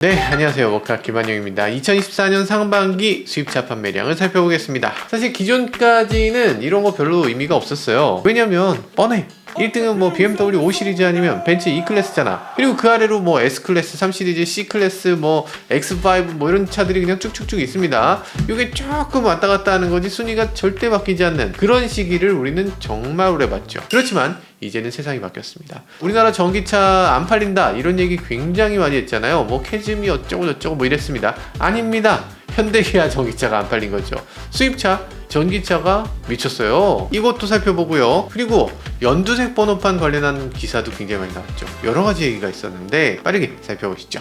네, 안녕하세요. 워카 김한영입니다. 2024년 상반기 수입차 판매량을 살펴보겠습니다. 사실 기존까지는 이런 거 별로 의미가 없었어요. 왜냐면 뻔해. 1등은 뭐 BMW 5 시리즈 아니면 벤츠 E 클래스잖아. 그리고 그 아래로 뭐 S 클래스, 3 시리즈, C 클래스, 뭐 X5 뭐 이런 차들이 그냥 쭉쭉쭉 있습니다. 이게 조금 왔다 갔다 하는 거지 순위가 절대 바뀌지 않는 그런 시기를 우리는 정말 오래 봤죠. 그렇지만 이제는 세상이 바뀌었습니다. 우리나라 전기차 안 팔린다 이런 얘기 굉장히 많이 했잖아요. 뭐 캐즘이 어쩌고 저쩌고 뭐 이랬습니다. 아닙니다. 현대기아 전기차가 안 팔린 거죠. 수입차 전기차가 미쳤어요. 이것도 살펴보고요. 그리고 연두색 번호판 관련한 기사도 굉장히 많이 나왔죠. 여러 가지 얘기가 있었는데 빠르게 살펴보시죠.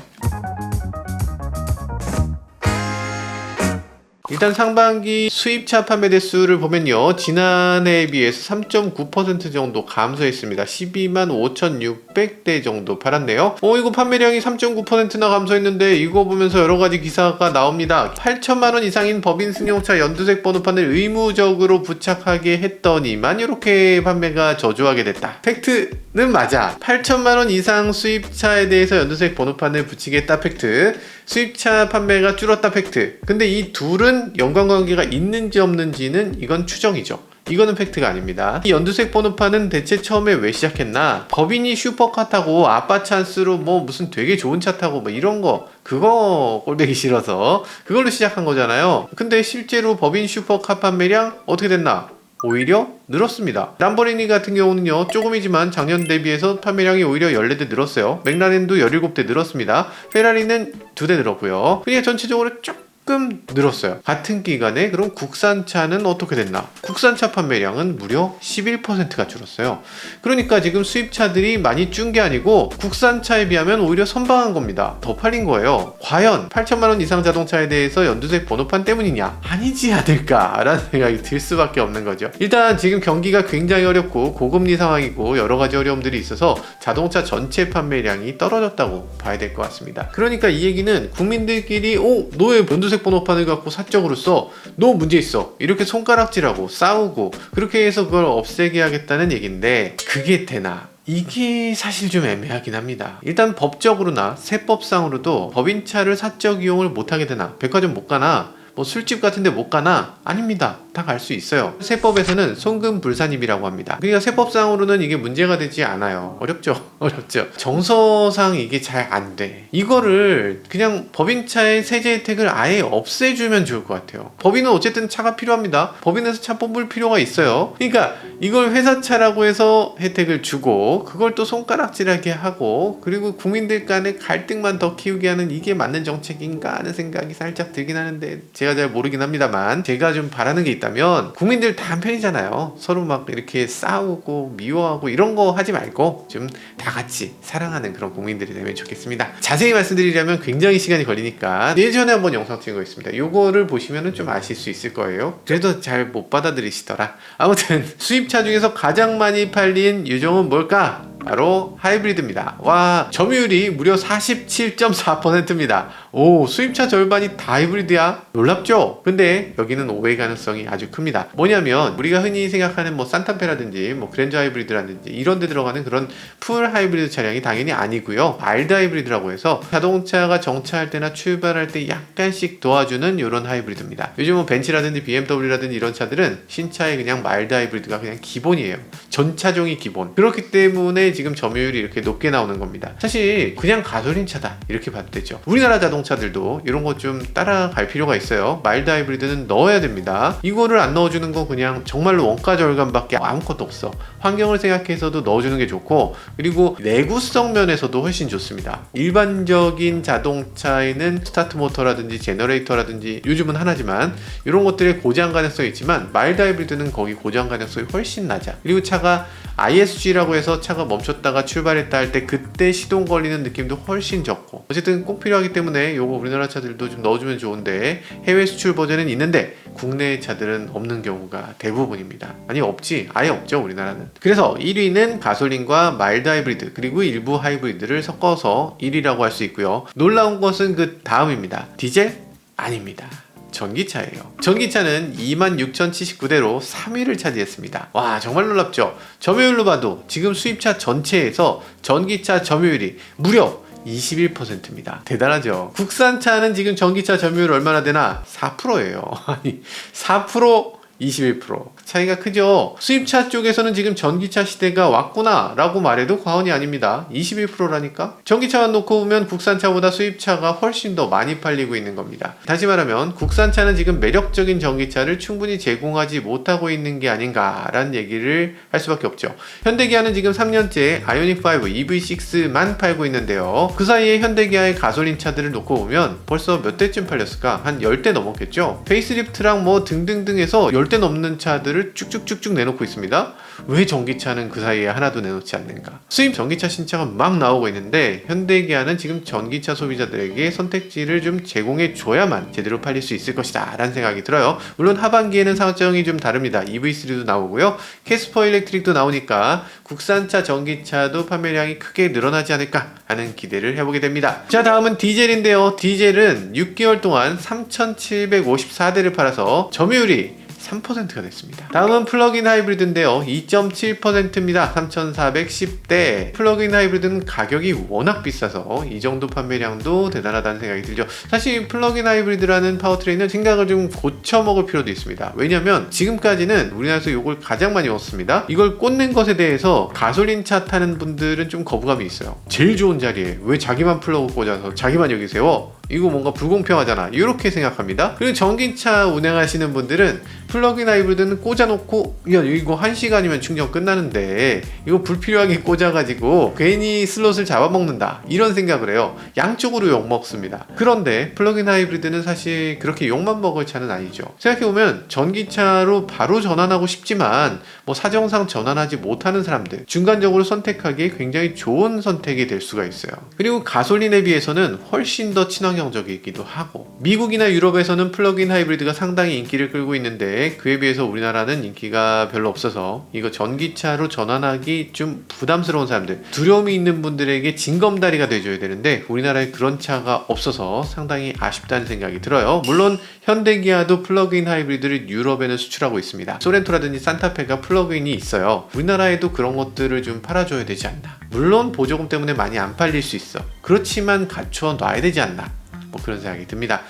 일단 상반기 수입차 판매 대수를 보면요, 지난해에 비해서 3.9% 정도 감소했습니다. 12만 5,600대 정도 팔았네요. 이거 판매량이 3.9%나 감소했는데 이거 보면서 여러 가지 기사가 나옵니다. 8천만 원 이상인 법인 승용차 연두색 번호판을 의무적으로 부착하게 했더니만 이렇게 판매가 저조하게 됐다. 팩트는 맞아. 8천만 원 이상 수입차에 대해서 연두색 번호판을 붙이겠다 팩트. 수입차 판매가 줄었다 팩트. 근데 이 둘은 연관관계가 있는지 없는지는 이건 추정이죠. 이거는 팩트가 아닙니다. 이 연두색 번호판은 대체 처음에 왜 시작했나? 법인이 슈퍼카 타고 아빠 찬스로 뭐 무슨 되게 좋은 차 타고 뭐 이런 거 그거 꼴보기 싫어서 그걸로 시작한 거잖아요. 근데 실제로 법인 슈퍼카 판매량 어떻게 됐나? 오히려 늘었습니다. 람보르기니 같은 경우는요, 조금이지만 작년 대비해서 판매량이 오히려 14대 늘었어요. 맥라렌도 17대 늘었습니다. 페라리는 2대 늘었고요. 그냥 전체적으로 조금 늘었어요. 같은 기간에 그럼 국산차는 어떻게 됐나? 국산차 판매량은 무려 11%가 줄었어요. 그러니까 지금 수입차들이 많이 준 게 아니고 국산차에 비하면 오히려 선방한 겁니다. 더 팔린 거예요. 과연 8천만 원 이상 자동차에 대해서 연두색 번호판 때문이냐? 아니지 않을까? 라는 생각이 들 수밖에 없는 거죠. 일단 지금 경기가 굉장히 어렵고 고금리 상황이고 여러 가지 어려움들이 있어서 자동차 전체 판매량이 떨어졌다고 봐야 될 것 같습니다. 그러니까 이 얘기는 국민들끼리 너 왜 연두색 번호판을 갖고 사적으로 써? 너 문제 있어. 이렇게 손가락질하고 싸우고 그렇게 해서 그걸 없애게 하겠다는 얘기인데 그게 되나? 이게 사실 좀 애매하긴 합니다. 일단 법적으로나 세법상으로도 법인차를 사적 이용을 못하게 되나? 백화점 못 가나? 뭐 술집 같은 데 못 가나? 아닙니다. 다 갈 수 있어요. 세법에서는 송금불산입이라고 합니다. 그러니까 세법상으로는 이게 문제가 되지 않아요. 어렵죠? 어렵죠. 정서상 이게 잘 안 돼. 이거를 그냥 법인차의 세제 혜택을 아예 없애주면 좋을 것 같아요. 법인은 어쨌든 차가 필요합니다. 법인에서 차 뽑을 필요가 있어요. 그러니까 이걸 회사차라고 해서 혜택을 주고 그걸 또 손가락질하게 하고 그리고 국민들 간의 갈등만 더 키우게 하는 이게 맞는 정책인가 하는 생각이 살짝 들긴 하는데 제가 잘 모르긴 합니다만 제가 좀 바라는 게 있다면 국민들 다 한 편이잖아요. 서로 막 이렇게 싸우고 미워하고 이런 거 하지 말고 좀 다 같이 사랑하는 그런 국민들이 되면 좋겠습니다. 자세히 말씀드리려면 굉장히 시간이 걸리니까 예전에 한번 영상 찍은 거 있습니다. 요거를 보시면 좀 아실 수 있을 거예요. 그래도 잘 못 받아들이시더라. 아무튼 수입차 중에서 가장 많이 팔린 유종은 뭘까? 바로 하이브리드입니다. 와, 점유율이 무려 47.4%입니다. 오, 수입차 절반이 다 하이브리드야? 놀랍죠? 근데 여기는 오해 가능성이 아주 큽니다. 뭐냐면 우리가 흔히 생각하는 뭐 산타페라든지 뭐 그랜저 하이브리드라든지 이런 데 들어가는 그런 풀 하이브리드 차량이 당연히 아니고요. 마일드 하이브리드라고 해서 자동차가 정차할 때나 출발할 때 약간씩 도와주는 이런 하이브리드입니다. 요즘 뭐 벤츠라든지 BMW라든지 이런 차들은 신차에 그냥 마일드 하이브리드가 그냥 기본이에요. 전 차종이 기본. 그렇기 때문에 지금 점유율이 이렇게 높게 나오는 겁니다. 사실 그냥 가솔린 차다 이렇게 봐도 되죠. 우리나라 자동차들도 이런 거 좀 따라갈 필요가 있어요. 마일드 하이브리드는 넣어야 됩니다. 이거를 안 넣어주는 건 그냥 정말로 원가 절감밖에 아무것도 없어. 환경을 생각해서도 넣어주는 게 좋고 그리고 내구성 면에서도 훨씬 좋습니다. 일반적인 자동차에는 스타트 모터라든지 제너레이터라든지 요즘은 하나지만 이런 것들의 고장 가능성이 있지만 마일드 하이브리드는 거기 고장 가능성이 훨씬 낮아. 그리고 차가 ISG라고 해서 차가 멈췄다가 출발했다 할 때 그때 시동 걸리는 느낌도 훨씬 적고 어쨌든 꼭 필요하기 때문에 요거 우리나라 차들도 좀 넣어주면 좋은데 해외 수출 버전은 있는데 국내 차들은 없는 경우가 대부분입니다. 아니 없지 아예 없죠 우리나라는. 그래서 1위는 가솔린과 마일드 하이브리드 그리고 일부 하이브리드를 섞어서 1위라고 할 수 있고요. 놀라운 것은 그 다음입니다. 디젤? 아닙니다. 전기차예요. 전기차는 26,079대로 3위를 차지했습니다. 와, 정말 놀랍죠? 점유율로 봐도 지금 수입차 전체에서 전기차 점유율이 무려 21%입니다. 대단하죠. 국산차는 지금 전기차 점유율 얼마나 되나? 4%예요. 아니 4% 21% 차이가 크죠. 수입차 쪽에서는 지금 전기차 시대가 왔구나 라고 말해도 과언이 아닙니다. 21%라니까. 전기차만 놓고 보면 국산차보다 수입차가 훨씬 더 많이 팔리고 있는 겁니다. 다시 말하면 국산차는 지금 매력적인 전기차를 충분히 제공하지 못하고 있는 게 아닌가 라는 얘기를 할 수밖에 없죠. 현대기아는 지금 3년째 아이오닉5 EV6만 팔고 있는데요. 그 사이에 현대기아의 가솔린 차들을 놓고 보면 벌써 몇 대쯤 팔렸을까? 한 10대 넘었겠죠. 페이스리프트랑 뭐 등등등 해서 10대 넘는 차들을 쭉쭉쭉쭉 내놓고 있습니다. 왜 전기차는 그 사이에 하나도 내놓지 않는가? 수입 전기차 신차가 막 나오고 있는데 현대기아는 지금 전기차 소비자들에게 선택지를 좀 제공해 줘야만 제대로 팔릴 수 있을 것이다 라는 생각이 들어요. 물론 하반기에는 사정이 좀 다릅니다. EV3도 나오고요. 캐스퍼 일렉트릭도 나오니까 국산차 전기차도 판매량이 크게 늘어나지 않을까 하는 기대를 해보게 됩니다. 자, 다음은 디젤인데요. 디젤은 6개월 동안 3,754대를 팔아서 점유율이 3%가 됐습니다. 다음은 플러그인 하이브리드인데요. 2.7%입니다. 3,410대. 플러그인 하이브리드는 가격이 워낙 비싸서 이 정도 판매량도 대단하다는 생각이 들죠. 사실 플러그인 하이브리드라는 파워트레인은 생각을 좀 고쳐 먹을 필요도 있습니다. 왜냐면 지금까지는 우리나라에서 이걸 가장 많이 먹습니다. 이걸 꽂는 것에 대해서 가솔린 차 타는 분들은 좀 거부감이 있어요. 제일 좋은 자리에 왜 자기만 플러그 꽂아서 자기만 여기 세워? 이거 뭔가 불공평하잖아 이렇게 생각합니다. 그리고 전기차 운행하시는 분들은 플러그인 하이브리드는 꽂아놓고 야 이거 1시간이면 충전 끝나는데 이거 불필요하게 꽂아가지고 괜히 슬롯을 잡아먹는다 이런 생각을 해요. 양쪽으로 욕먹습니다. 그런데 플러그인 하이브리드는 사실 그렇게 욕만 먹을 차는 아니죠. 생각해보면 전기차로 바로 전환하고 싶지만 뭐 사정상 전환하지 못하는 사람들 중간적으로 선택하기에 굉장히 좋은 선택이 될 수가 있어요. 그리고 가솔린에 비해서는 훨씬 더 친환경적이기도 하고 미국이나 유럽에서는 플러그인 하이브리드가 상당히 인기를 끌고 있는데 그에 비해서 우리나라는 인기가 별로 없어서 이거 전기차로 전환하기 좀 부담스러운 사람들 두려움이 있는 분들에게 징검다리가 돼줘야 되는데 우리나라에 그런 차가 없어서 상당히 아쉽다는 생각이 들어요. 물론 현대기아도 플러그인 하이브리드를 유럽에는 수출하고 있습니다. 소렌토라든지 산타페가 플러그인이 있어요. 우리나라에도 그런 것들을 좀 팔아줘야 되지 않나. 물론 보조금 때문에 많이 안 팔릴 수 있어. 그렇지만 갖춰 놔야 되지 않나. 뭐 그런 생각이 듭니다.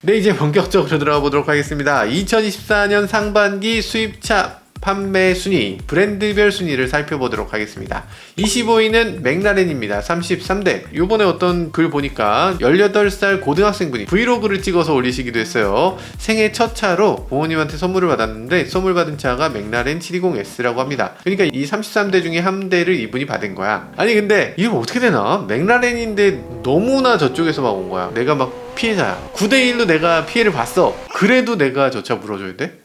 네, 이제 본격적으로 들어가 보도록 하겠습니다. 2024년 상반기 수입차 판매 순위, 브랜드별 순위를 살펴보도록 하겠습니다. 25위는 맥라렌입니다. 33대. 요번에 어떤 글 보니까 18살 고등학생분이 브이로그를 찍어서 올리시기도 했어요. 생애 첫 차로 부모님한테 선물을 받았는데 선물 받은 차가 맥라렌 720S라고 합니다. 그러니까 이 33대 중에 한 대를 이분이 받은 거야. 아니 근데 이거 어떻게 되나? 맥라렌인데 너무나 저쪽에서 막 온 거야. 내가 막 피해자야. 9대1로 내가 피해를 봤어. 그래도 내가 저 차 물어줘야 돼?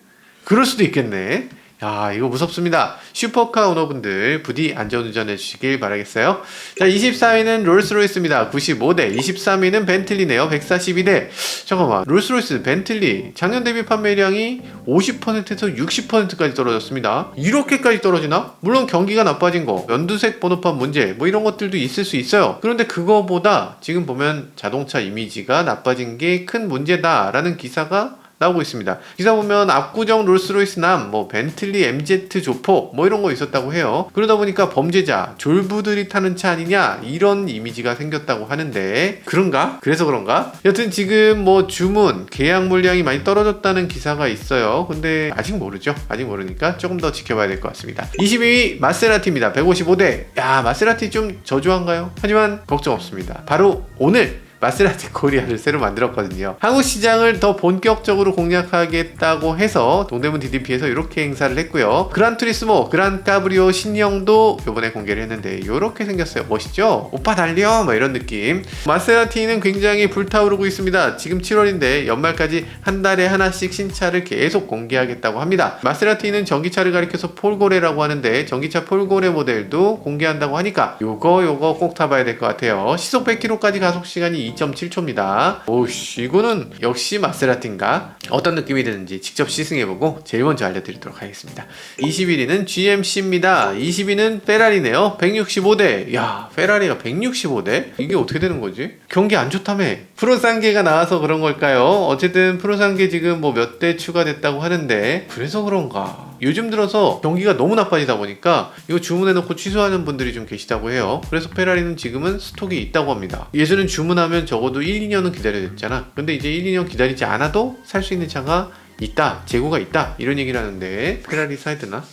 그럴 수도 있겠네. 야, 이거 무섭습니다. 슈퍼카 오너분들 부디 안전운전 해주시길 바라겠어요. 자, 24위는 롤스로이스입니다. 95대. 23위는 벤틀리네요. 142대. 잠깐만, 롤스로이스, 벤틀리 작년 대비 판매량이 50%에서 60%까지 떨어졌습니다. 이렇게까지 떨어지나? 물론 경기가 나빠진 거, 연두색 번호판 문제 뭐 이런 것들도 있을 수 있어요. 그런데 그거보다 지금 보면 자동차 이미지가 나빠진 게 큰 문제다 라는 기사가 나오고 있습니다. 기사 보면 압구정 롤스로이스 남, 뭐 벤틀리 MZ 조폭 뭐 이런 거 있었다고 해요. 그러다 보니까 범죄자, 졸부들이 타는 차 아니냐 이런 이미지가 생겼다고 하는데 그런가? 그래서 그런가? 여튼 지금 뭐 주문, 계약 물량이 많이 떨어졌다는 기사가 있어요. 근데 아직 모르죠. 아직 모르니까 조금 더 지켜봐야 될 것 같습니다. 22위 마세라티입니다. 155대. 야, 마세라티 좀 저조한가요? 하지만 걱정 없습니다. 바로 오늘 마세라티 코리아를 새로 만들었거든요. 한국 시장을 더 본격적으로 공략하겠다고 해서 동대문 DDP에서 이렇게 행사를 했고요. 그란투리스모, 그란카브리오 신형도 이번에 공개를 했는데 이렇게 생겼어요. 멋있죠? 오빠 달려! 뭐 이런 느낌. 마세라티는 굉장히 불타오르고 있습니다. 지금 7월인데 연말까지 한 달에 하나씩 신차를 계속 공개하겠다고 합니다. 마세라티는 전기차를 가리켜서 폴고레라고 하는데 전기차 폴고레 모델도 공개한다고 하니까 요거 꼭 타봐야 될 것 같아요. 시속 100km까지 가속시간이 2.7초입니다. 오씨, 이거는 역시 마세라티인가? 어떤 느낌이 드는지 직접 시승해보고 제일 먼저 알려드리도록 하겠습니다. 21위는 GMC입니다. 20위는 페라리네요. 165대. 야, 페라리가 165대? 이게 어떻게 되는 거지? 경기 안 좋다며. 프로상계가 나와서 그런 걸까요? 어쨌든 프로상계 지금 뭐 몇 대 추가됐다고 하는데 그래서 그런가? 요즘 들어서 경기가 너무 나빠지다 보니까 이거 주문해놓고 취소하는 분들이 좀 계시다고 해요. 그래서 페라리는 지금은 스톡이 있다고 합니다. 예전엔 주문하면 적어도 1, 2년은 기다려야 됐잖아. 근데 이제 1, 2년 기다리지 않아도 살 수 있는 차가 있다, 재고가 있다, 이런 얘기를 하는데 페라리 사야 되나?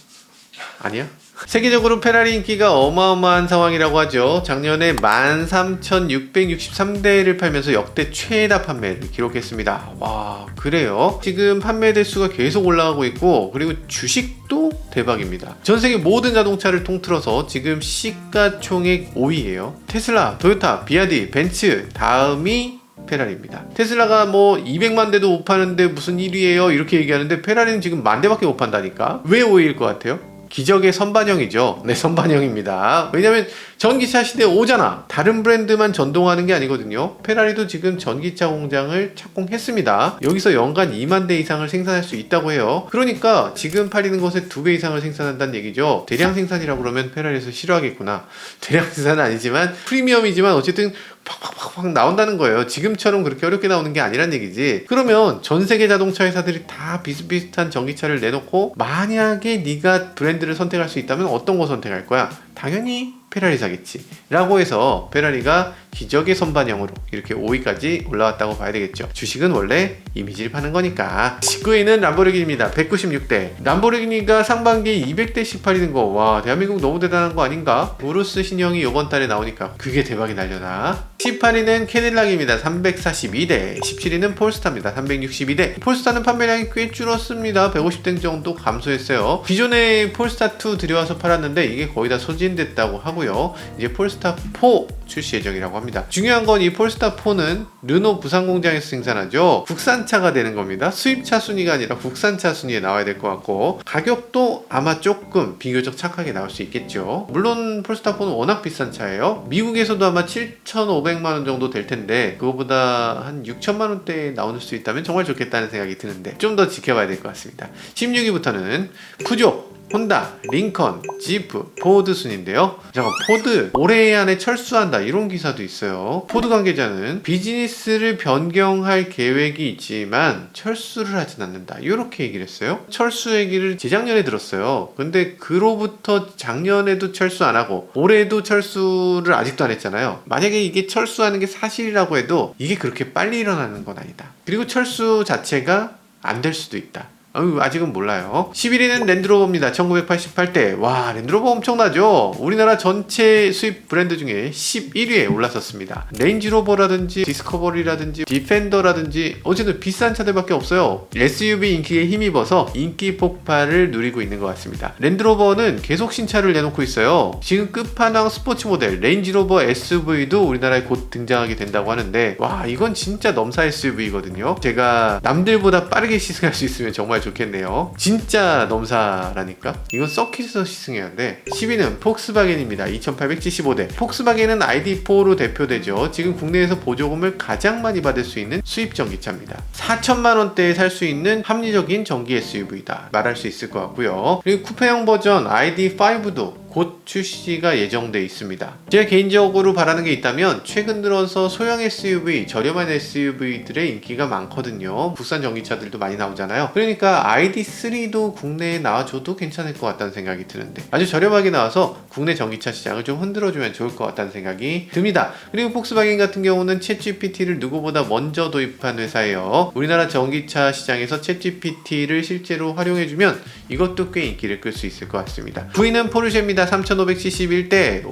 아니야? 세계적으로 페라리 인기가 어마어마한 상황이라고 하죠. 작년에 13,663대를 팔면서 역대 최다 판매를 기록했습니다. 와, 그래요? 지금 판매 대수가 계속 올라가고 있고, 그리고 주식도 대박입니다. 전 세계 모든 자동차를 통틀어서 지금 시가총액 5위예요. 테슬라, 토요타, 비아디, 벤츠, 다음이 페라리입니다. 테슬라가 뭐 200만 대도 못 파는데 무슨 1위예요? 이렇게 얘기하는데 페라리는 지금 10,000 대밖에 못 판다니까? 왜 5위일 것 같아요? 기적의 선반영이죠. 네, 선반영입니다. 왜냐면 전기차 시대에 오잖아. 다른 브랜드만 전동하는 게 아니거든요. 페라리도 지금 전기차 공장을 착공했습니다. 여기서 연간 2만 대 이상을 생산할 수 있다고 해요. 그러니까 지금 팔리는 것의 2배 이상을 생산한다는 얘기죠. 대량 생산이라고 그러면 페라리에서 싫어하겠구나. 대량 생산은 아니지만 프리미엄이지만 어쨌든 팍팍팍팍 나온다는 거예요. 지금처럼 그렇게 어렵게 나오는 게 아니란 얘기지. 그러면 전 세계 자동차 회사들이 다 비슷비슷한 전기차를 내놓고 만약에 네가 브랜드를 선택할 수 있다면 어떤 거 선택할 거야? 당연히 페라리 사겠지 라고 해서 페라리가 기적의 선반영으로 이렇게 5위까지 올라왔다고 봐야 되겠죠. 주식은 원래 이미지를 파는 거니까. 19위는 람보르기니입니다. 196대. 람보르기니가 상반기에 200대씩 팔리는 거, 와, 대한민국 너무 대단한 거 아닌가? 우루스 신형이 이번 달에 나오니까 그게 대박이 날려나. 18위는 캐딜락입니다. 342대. 17위는 폴스타입니다. 362대. 폴스타는 판매량이 꽤 줄었습니다. 150대 정도 감소했어요. 기존에 폴스타2 들여와서 팔았는데 이게 거의 다 소진됐다고 하고요. 이제 폴스타4 출시 예정이라고 합니다. 중요한 건 이 폴스타4는 르노 부산 공장에서 생산하죠. 국산차가 되는 겁니다. 수입차 순위가 아니라 국산차 순위에 나와야 될 것 같고, 가격도 아마 조금 비교적 착하게 나올 수 있겠죠. 물론 폴스타4는 워낙 비싼 차예요. 미국에서도 아마 7,500만원 정도 될 텐데 그거보다 한 6천만원대에 나올 수 있다면 정말 좋겠다는 생각이 드는데 좀 더 지켜봐야 될 것 같습니다. 16위부터는 푸조, 혼다, 링컨, 지프, 포드 순인데요. 잠깐, 포드 올해 안에 철수한다 이런 기사도 있어요. 포드 관계자는 비즈니스를 변경할 계획이 있지만 철수를 하진 않는다 이렇게 얘기를 했어요. 철수 얘기를 재작년에 들었어요. 근데 그로부터 작년에도 철수 안 하고 올해도 철수를 아직도 안 했잖아요. 만약에 이게 철수하는 게 사실이라고 해도 이게 그렇게 빨리 일어나는 건 아니다. 그리고 철수 자체가 안 될 수도 있다. 아직은 몰라요. 11위는 랜드로버입니다. 1988대. 와, 랜드로버 엄청나죠? 우리나라 전체 수입 브랜드 중에 11위에 올랐었습니다. 레인지로버라든지 디스커버리라든지 디펜더라든지 어쨌든 비싼 차들밖에 없어요. SUV 인기에 힘입어서 인기 폭발을 누리고 있는 것 같습니다. 랜드로버는 계속 신차를 내놓고 있어요. 지금 끝판왕 스포츠 모델 레인지로버 SUV도 우리나라에 곧 등장하게 된다고 하는데, 와, 이건 진짜 넘사 SUV거든요. 제가 남들보다 빠르게 시승할 수 있으면 정말 좋겠네요. 진짜 넘사라니까. 이건 서킷에서 시승해야 돼. 10위는 폭스바겐입니다. 2875대. 폭스바겐은 ID4로 대표되죠. 지금 국내에서 보조금을 가장 많이 받을 수 있는 수입 전기차입니다. 4천만원대에 살 수 있는 합리적인 전기 SUV다 말할 수 있을 것 같고요. 그리고 쿠페형 버전 ID5도 곧 출시가 예정돼 있습니다. 제가 개인적으로 바라는 게 있다면 최근 들어서 소형 SUV, 저렴한 SUV들의 인기가 많거든요. 국산 전기차들도 많이 나오잖아요. 그러니까 ID3도 국내에 나와줘도 괜찮을 것 같다는 생각이 드는데, 아주 저렴하게 나와서 국내 전기차 시장을 좀 흔들어주면 좋을 것 같다는 생각이 듭니다. 그리고 폭스바겐 같은 경우는 챗GPT를 누구보다 먼저 도입한 회사예요. 우리나라 전기차 시장에서 챗GPT를 실제로 활용해주면 이것도 꽤 인기를 끌 수 있을 것 같습니다. 9위는 포르쉐입니다. 3571대.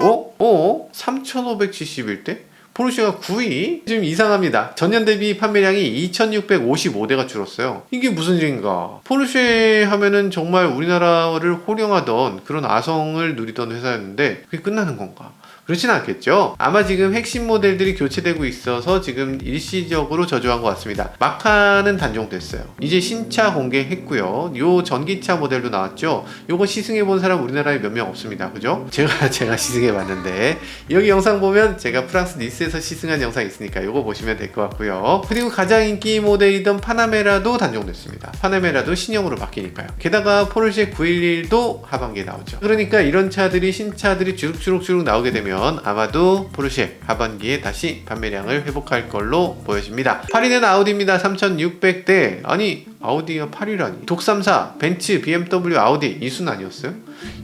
3571대? 포르쉐가 9위? 좀 이상합니다. 전년 대비 판매량이 2655대가 줄었어요. 이게 무슨 일인가? 포르쉐 하면은 정말 우리나라를 호령하던 그런 아성을 누리던 회사였는데 그게 끝나는 건가? 그렇진 않겠죠. 아마 지금 핵심 모델들이 교체되고 있어서 지금 일시적으로 저조한 것 같습니다. 마카는 단종됐어요. 이제 신차 공개했고요. 요 전기차 모델도 나왔죠. 요거 시승해본 사람 우리나라에 몇 명 없습니다. 그죠? 제가 시승해봤는데 여기 영상 보면 제가 프랑스 니스에서 시승한 영상이 있으니까 요거 보시면 될 것 같고요. 그리고 가장 인기 모델이던 파나메라도 단종됐습니다. 파나메라도 신형으로 바뀌니까요. 게다가 포르쉐 911도 하반기에 나오죠. 그러니까 이런 차들이 신차들이 주룩주룩 나오게 되면 된다면 아마도 포르쉐 하반기에 다시 판매량을 회복할 걸로 보여집니다. 8위는 아우디입니다. 3600대. 아니 아우디가 8위라니. 독3사, 벤츠, BMW, 아우디 이 순 아니었어요?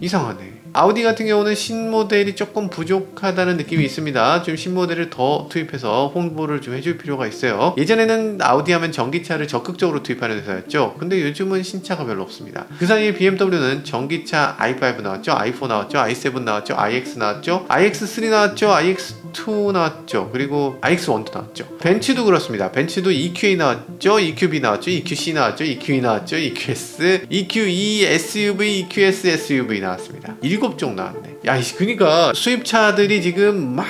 이상하네. 아우디 같은 경우는 신모델이 조금 부족하다는 느낌이 있습니다. 좀 신모델을 더 투입해서 홍보를 좀 해줄 필요가 있어요. 예전에는 아우디 하면 전기차를 적극적으로 투입하는 회사였죠. 근데 요즘은 신차가 별로 없습니다. 그 사이에 BMW는 전기차 i5 나왔죠, i4 나왔죠, i7 나왔죠, iX 나왔죠, iX3 나왔죠, iX2 나왔죠, 그리고 iX1도 나왔죠. 벤츠도 그렇습니다. 벤츠도 EQA 나왔죠, EQB 나왔죠, EQC 나왔죠, EQE 나왔죠, EQS, EQE SUV, EQS SUV 나왔습니다. 7종 나왔네. 야, 그러니까 수입차들이 지금 막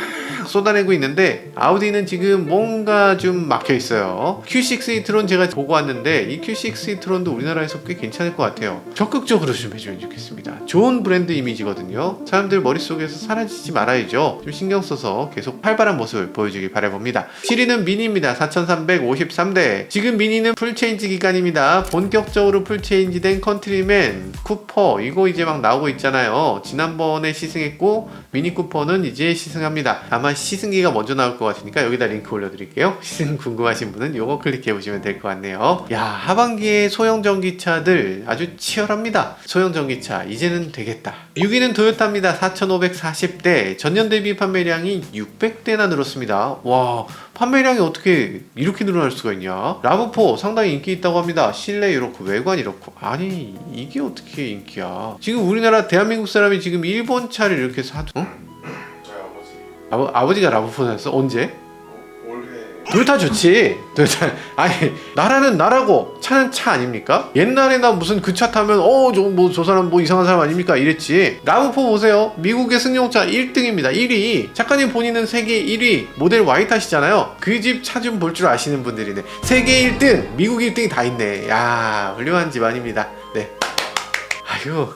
쏟아내고 있는데 아우디는 지금 뭔가 좀 막혀 있어요. Q6 e-tron 제가 보고 왔는데 이 Q6 e-tron도 우리나라에서 꽤 괜찮을 것 같아요. 적극적으로 좀 해주면 좋겠습니다. 좋은 브랜드 이미지거든요. 사람들 머릿속에서 사라지지 말아야죠. 좀 신경 써서 계속 활발한 모습을 보여주길 바라봅니다. 7위는 미니입니다. 4353대. 지금 미니는 풀체인지 기간입니다. 본격적으로 풀체인지 된 컨트리맨, 쿠퍼 이거 이제 막 나오고 있잖아요. 지난번에 시승했고 미니 쿠퍼는 이제 시승합니다. 아마 시승기가 먼저 나올 것 같으니까 여기다 링크 올려드릴게요. 시승 궁금하신 분은 요거 클릭해보시면 될 것 같네요. 야, 하반기에 소형 전기차들 아주 치열합니다. 소형 전기차 이제는 되겠다. 6위는 도요타입니다. 4540대. 전년 대비 판매량이 600대나 늘었습니다. 와, 판매량이 어떻게 이렇게 늘어날 수가 있냐. 라브4 상당히 인기 있다고 합니다. 실내 이렇고 외관 이렇고. 아니 이게 어떻게 인기야. 지금 우리나라 대한민국 사람이 지금 일본 차를 이렇게 사도 아버지가 라브4 샀어? 언제? 올해. 도요타 좋지. 도요타. 아니 나라는 나라고 차는 차 아닙니까? 옛날에 나 무슨 그 차 타면 저 사람 뭐 이상한 사람 아닙니까? 이랬지. 라브4 보세요. 미국의 승용차 1등입니다. 1위. 작가님 본인은 세계 1위 모델 Y 타시잖아요. 그 집 차 좀 볼 줄 아시는 분들이네. 세계 1등, 미국 1등이 다 있네. 야, 훌륭한 집안입니다. 네. 아유,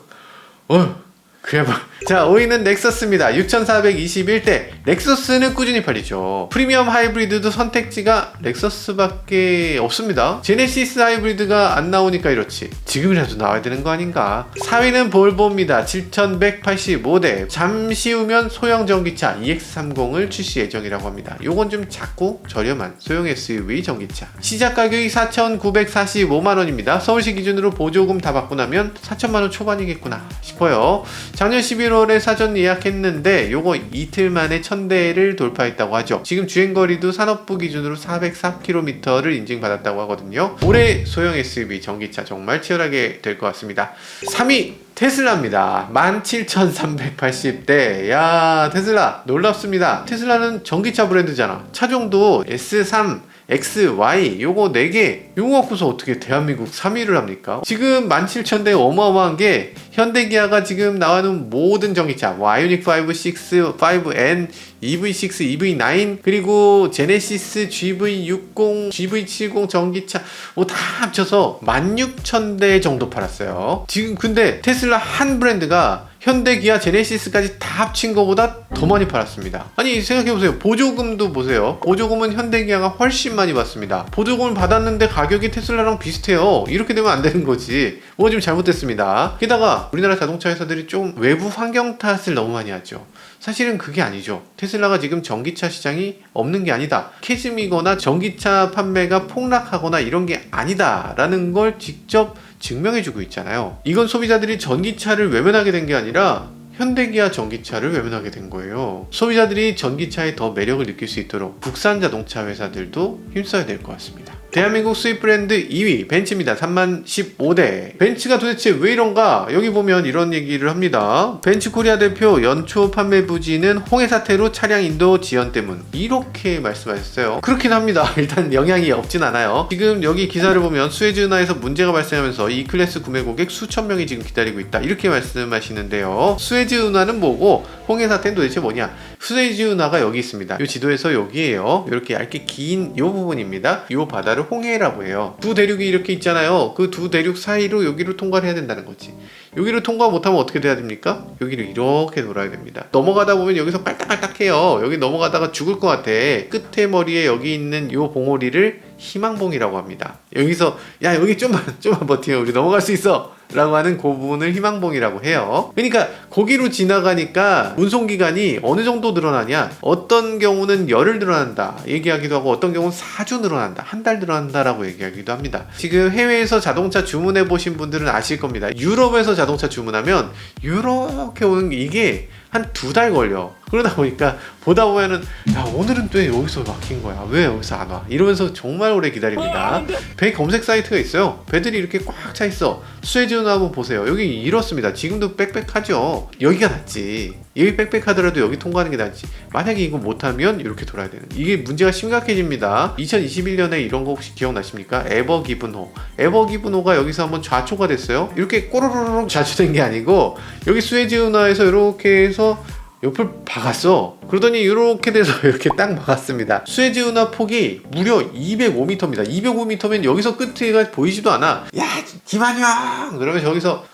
그래 뭐. 자, 5위는 넥서스입니다. 6421대. 넥서스는 꾸준히 팔리죠. 프리미엄 하이브리드도 선택지가 렉서스밖에 없습니다. 제네시스 하이브리드가 안 나오니까 이렇지. 지금이라도 나와야 되는 거 아닌가. 4위는 볼보입니다. 7185대. 잠시 후면 소형 전기차 EX30을 출시 예정이라고 합니다. 요건 좀 작고 저렴한 소형 SUV 전기차. 시작 가격이 4,945만원입니다. 서울시 기준으로 보조금 다 받고 나면 4천만원 초반이겠구나 싶어요. 작년 11월에 사전 예약했는데 요거 이틀 만에 1000대를 돌파했다고 하죠. 지금 주행거리도 산업부 기준으로 404km를 인증받았다고 하거든요. 올해 소형 SUV 전기차 정말 치열하게 될 것 같습니다. 3위 테슬라입니다. 17,380대. 야, 테슬라 놀랍습니다. 테슬라는 전기차 브랜드잖아. 차종도 S3 XY 요거 4개 요거 갖고서 어떻게 대한민국 3위를 합니까? 지금 17,000대 어마어마한 게 현대기아가 지금 나오는 모든 전기차 뭐 아이오닉 5, 6, 5N, EV6, EV9 그리고 제네시스 GV60, GV70 전기차 뭐 다 합쳐서 16,000대 정도 팔았어요. 지금 근데 테슬라 한 브랜드가 현대, 기아, 제네시스까지 다 합친 것보다 더 많이 팔았습니다. 아니 생각해보세요. 보조금도 보세요. 보조금은 현대, 기아가 훨씬 많이 받습니다. 보조금을 받았는데 가격이 테슬라랑 비슷해요. 이렇게 되면 안 되는 거지. 뭐가 좀 잘못됐습니다. 게다가 우리나라 자동차 회사들이 좀 외부 환경 탓을 너무 많이 하죠. 사실은 그게 아니죠. 테슬라가 지금 전기차 시장이 없는 게 아니다. 캐즘이거나 전기차 판매가 폭락하거나 이런 게 아니다 라는 걸 직접 증명해주고 있잖아요. 이건 소비자들이 전기차를 외면하게 된 게 아니라 현대기아 전기차를 외면하게 된 거예요. 소비자들이 전기차의 더 매력을 느낄 수 있도록 국산 자동차 회사들도 힘써야 될 것 같습니다. 대한민국 수입 브랜드 2위 벤츠입니다. 3015대. 벤츠가 도대체 왜 이런가? 여기 보면 이런 얘기를 합니다. 벤츠 코리아 대표 연초 판매 부진은 홍해 사태로 차량 인도 지연 때문. 이렇게 말씀하셨어요. 그렇긴 합니다. 일단 영향이 없진 않아요. 지금 여기 기사를 보면 수에즈 운하에서 문제가 발생하면서 이 클래스 구매 고객 수천 명이 지금 기다리고 있다. 이렇게 말씀하시는데요. 수에즈 운하는 뭐고 홍해 사태는 도대체 뭐냐? 수에즈 운하가 여기 있습니다. 이 지도에서 여기에요. 이렇게 얇게 긴 이 부분입니다. 이 바다를 홍해라고 해요. 두 대륙이 이렇게 있잖아요. 그 두 대륙 사이로 여기로 통과를 해야 된다는 거지. 여기로 통과 못하면 어떻게 돼야 됩니까? 여기를 이렇게 돌아야 됩니다. 넘어가다 보면 여기서 빨딱빨딱해요. 여기 넘어가다가 죽을 것 같아. 끝에 머리에 여기 있는 이 봉오리를 희망봉이라고 합니다. 여기서 야 여기 좀만 버티면 우리 넘어갈 수 있어. 라고 하는 그 부분을 희망봉이라고 해요. 그러니까 거기로 지나가니까 운송기간이 어느 정도 늘어나냐, 어떤 경우는 열흘 늘어난다 얘기하기도 하고 어떤 경우는 4주 늘어난다, 한 달 늘어난다 라고 얘기하기도 합니다. 지금 해외에서 자동차 주문해 보신 분들은 아실 겁니다. 유럽에서 자동차 주문하면 이렇게 오는 게 이게 한 2달 걸려. 그러다 보니까 보다 보면은 야, 오늘은 왜 여기서 막힌 거야, 왜 여기서 안 와, 이러면서 정말 오래 기다립니다. 배 검색 사이트가 있어요. 배들이 이렇게 꽉 차 있어. 수에즈 운하 한번 보세요. 여기 이렇습니다. 지금도 빽빽하죠. 여기가 낫지. 여기 빽빽하더라도 여기 통과하는 게 낫지. 만약에 이거 못하면 이렇게 돌아야 되는, 이게 문제가 심각해집니다. 2021년에 이런 거 혹시 기억나십니까? 에버기븐호. 에버기븐호가 여기서 한번 좌초가 됐어요. 이렇게 꼬르르륵 좌초된 게 아니고 여기 수에즈 운하에서 이렇게 해서 옆을 박았어. 그러더니 이렇게 돼서 이렇게 딱 막았습니다. 수에즈 운하 폭이 무려 205m입니다. 205m면 여기서 끝에가 보이지도 않아. 야, 김한영! 그러면 저기서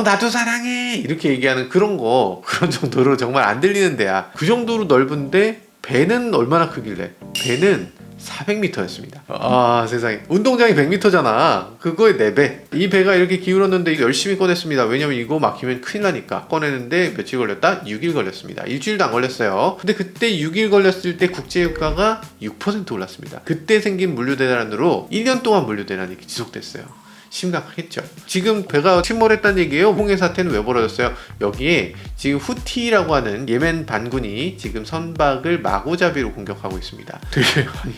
나도 사랑해! 이렇게 얘기하는 그런 정도로 정말 안 들리는 데야. 그 정도로 넓은데 배는 얼마나 크길래? 배는 400m였습니다. 아, 세상에. 운동장이 100m잖아. 그거의 4배. 이 배가 이렇게 기울었는데 열심히 꺼냈습니다. 왜냐면 이거 막히면 큰일 나니까. 꺼내는데 며칠 걸렸다? 6일 걸렸습니다. 일주일도 안 걸렸어요. 근데 그때 6일 걸렸을 때 국제유가가 6% 올랐습니다. 그때 생긴 물류대란으로 1년 동안 물류대란이 지속됐어요. 심각했죠. 지금 배가 침몰했다는 얘기예요. 홍해 사태는 왜 벌어졌어요? 여기에 지금 후티라고 하는 예멘 반군이 지금 선박을 마구잡이로 공격하고 있습니다.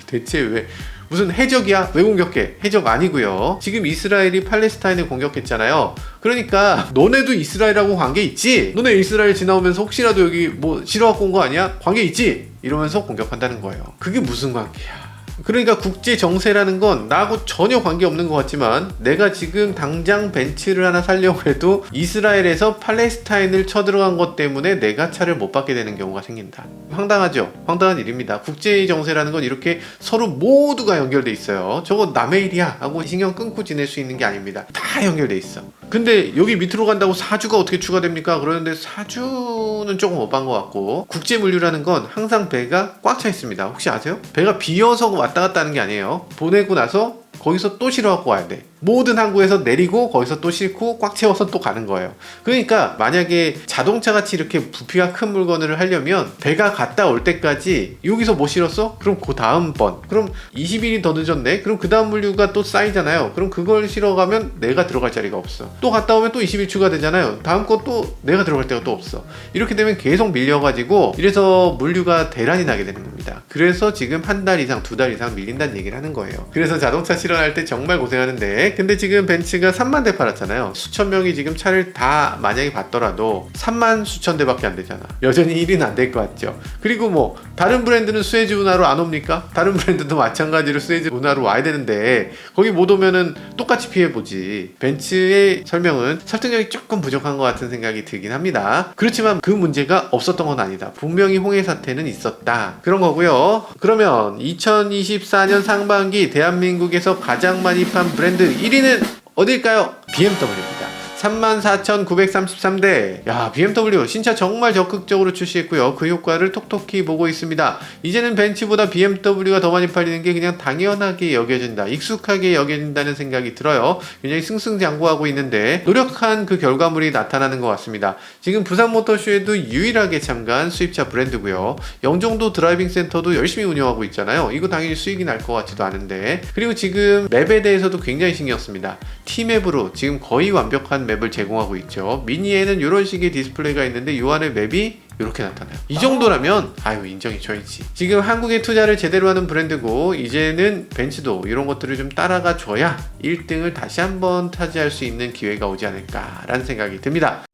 대체 왜 무슨 해적이야? 왜 공격해? 해적 아니고요. 지금 이스라엘이 팔레스타인을 공격했잖아요. 그러니까 너네도 이스라엘하고 관계 있지? 너네 이스라엘 지나오면서 혹시라도 여기 뭐 실어갖고 온 거 아니야? 관계 있지? 이러면서 공격한다는 거예요. 그게 무슨 관계야? 그러니까 국제 정세라는 건 나하고 전혀 관계없는 것 같지만 내가 지금 당장 벤츠를 하나 사려고 해도 이스라엘에서 팔레스타인을 쳐들어간 것 때문에 내가 차를 못 받게 되는 경우가 생긴다. 황당하죠? 황당한 일입니다. 국제 정세라는 건 이렇게 서로 모두가 연결돼 있어요. 저거 남의 일이야 하고 신경 끊고 지낼 수 있는 게 아닙니다. 다 연결돼 있어. 근데 여기 밑으로 간다고 4주가 어떻게 추가됩니까? 그러는데 4주는 조금 오반 것 같고, 국제 물류라는 건 항상 배가 꽉 차 있습니다. 혹시 아세요? 배가 비어서 왔다 갔다 하는 게 아니에요. 보내고 나서 거기서 또 실어갖고 와야 돼. 모든 항구에서 내리고 거기서 또 싣고 꽉 채워서 또 가는 거예요. 그러니까 만약에 자동차 같이 이렇게 부피가 큰 물건을 하려면 배가 갔다 올 때까지 여기서 못 실었어? 그럼 그 다음번, 그럼 20일이 더 늦었네? 그럼 그 다음 물류가 또 쌓이잖아요. 그럼 그걸 실어가면 내가 들어갈 자리가 없어. 또 갔다 오면 또 20일 추가되잖아요. 다음 거 또 내가 들어갈 데가 또 없어. 이렇게 되면 계속 밀려가지고 이래서 물류가 대란이 나게 되는 겁니다. 그래서 지금 한 달 이상, 2달 이상 밀린다는 얘기를 하는 거예요. 그래서 자동차 실현할 때 정말 고생하는데, 근데 지금 벤츠가 3만 대 팔았잖아요. 수천 명이 지금 차를 다 만약에 받더라도 3만 수천 대밖에 안 되잖아. 여전히 1위는 안 될 것 같죠. 그리고 뭐 다른 브랜드는 수에즈 운하로 안 옵니까? 다른 브랜드도 마찬가지로 수에즈 운하로 와야 되는데 거기 못 오면은 똑같이 피해보지. 벤츠의 설명은 설득력이 조금 부족한 것 같은 생각이 들긴 합니다. 그렇지만 그 문제가 없었던 건 아니다. 분명히 홍해 사태는 있었다, 그런 거고요. 그러면 2024년 상반기 대한민국에서 가장 많이 판 브랜드 1위는 어딜까요? BMW입니다. 34,933대. 야, BMW 신차 정말 적극적으로 출시했고요. 그 효과를 톡톡히 보고 있습니다. 이제는 벤츠보다 BMW가 더 많이 팔리는 게 그냥 당연하게 여겨진다, 익숙하게 여겨진다는 생각이 들어요. 굉장히 승승장구하고 있는데 노력한 그 결과물이 나타나는 것 같습니다. 지금 부산 모터쇼에도 유일하게 참가한 수입차 브랜드고요. 영종도 드라이빙 센터도 열심히 운영하고 있잖아요. 이거 당연히 수익이 날 것 같지도 않은데. 그리고 지금 맵에 대해서도 굉장히 신경 씁니다. T맵으로 지금 거의 완벽한 맵을 제공하고 있죠. 미니에는 이런 식의 디스플레이가 있는데 이 안에 맵이 이렇게 나타나요. 이 정도라면 아유, 인정이 줘야지. 지금 한국에 투자를 제대로 하는 브랜드고, 이제는 벤츠도 이런 것들을 좀 따라가 줘야 1등을 다시 한번 차지할 수 있는 기회가 오지 않을까라는 생각이 듭니다.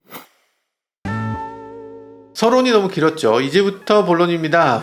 서론이 너무 길었죠. 이제부터 본론입니다.